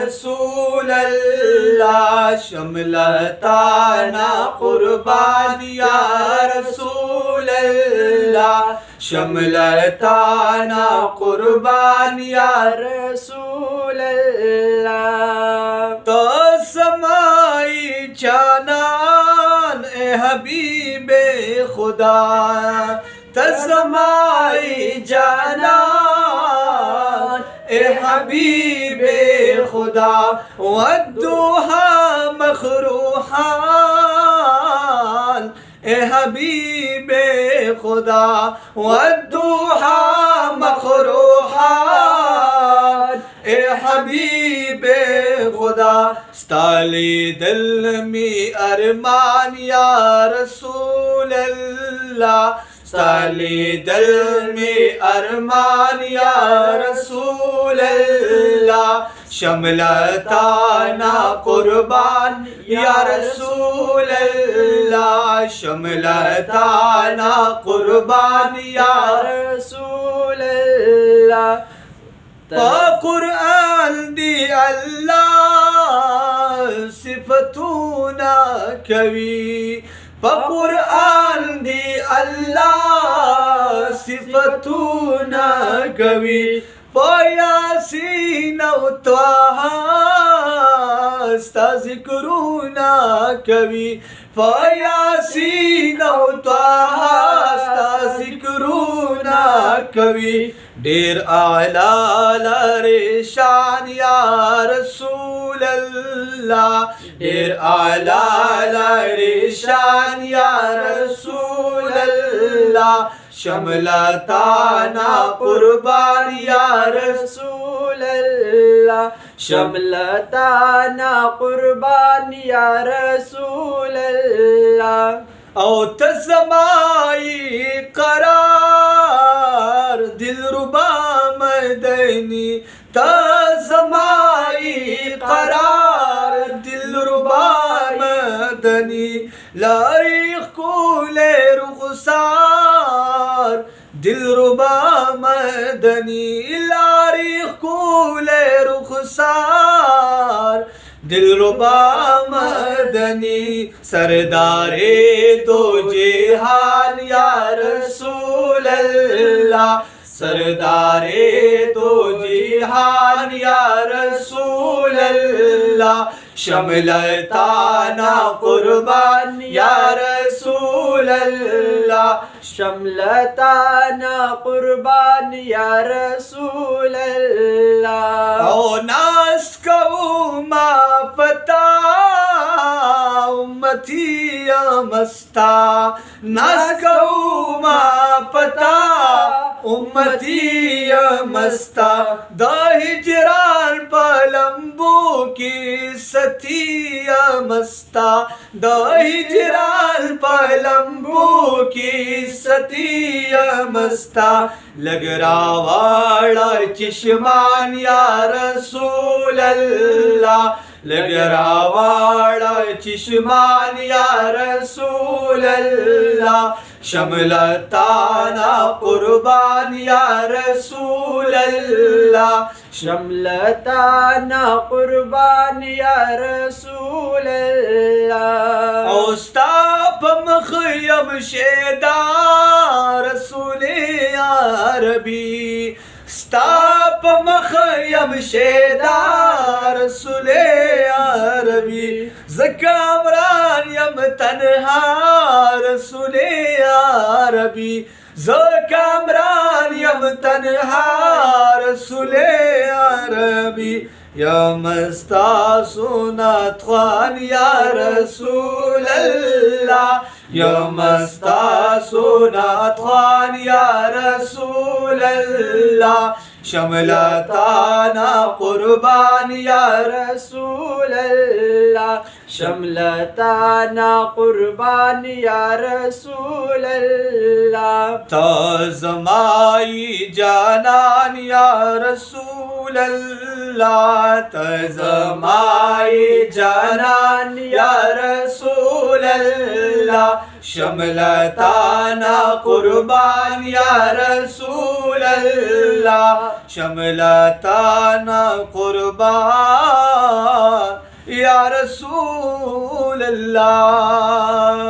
रसूल अल्लाह, शमलताना कुर्बान या रसूल अल्लाह, शमलताना कुर्बान या रसूल अल्लाह। तो समाई चानान ए हबीबे खुदा, तसमाई जानान ए हबीबे खुदा, वद्दुहा मखरूहान ए हबीबे खुदा, वद्दुहा मखरूहान ए हबीबे खुदा। स्ताली दिल में अरमान या रसूल अल्लाह, स्ताली दिल में अरमान या रसूल अल्लाह, शमलताना कुर्बान या रसूल अल्लाह, शमलताना कुर्बान या रसूल अल्लाह। कुरान दी अल्लाह सिफतूना कवी, कुरान दी अल्लाह सिफतूना कवी, यासीन त्वाहा ज़िक्रूना कवी, यासीन त्वाहा ज़िक्रूना कवी। ढेर आला लरेशान या रसूल अल्लाह, ढेर आला लरेशान या रसूल अल्लाह, शमलताना कुर्बान या रसूल अल्लाह, शमलताना कुर्बान या रसूल अल्लाह। औ तज़माई करार दिलरुबा मदनी, तज़माई करार दिलरुबा मदनी, लारिख कूले रुखसार दिलरुबा मदनी, लारिख कूले रुखसार दिलरुबा मदनी। सरदारे दो जेहान या रसूल अल्लाह, सरदारे दो जेहान या रसूल अल्लाह, शमलताना कुर्बान या रसूल अल्लाह, शमलताना कुर्बान या रसूल अल्लाह। ओ नास कहूँ मा पता उम्मती मस्ता, नास कहूँ मा पता उम्मती मस्ता, द हिजरान पलम्बू की सतिया मस्ता, द हिजरान पलम्बू की सतिया मस्ता, लगरावाड़ा चिश्मान या रसूल अल्लाह, लगरावाड़ा चिश्मान या रसूल अल्लाह, शमलताना कुर्बान या रसूल अल्लाह, शमलताना कुर्बान या रसूल अल्लाह। औस्ताप मखयम शेदा रसूल अरबी, स्ताप मखयम शेदा रसूल अरबी, ज़कामरान यम तन्हा रसूल अरबी, ज़कामरान यम तन्हा रसूल अरबी, या मस्ता सुना ख्वान या रसूल अल्लाह, या मस्ता सुना ख्वान या रसूल अल्लाह, शमलताना कुर्बान या रसूल अल्लाह, शमलताना कुर्बान या रसूल अल्लाह। तज़माई जानान या रसूल अल्लाह, तज़माई जानान या रसूल अल्लाह, शमलताना कुर्बान या रसूल अल्लाह, शमलताना कुर्बान रसूल अल्लाह।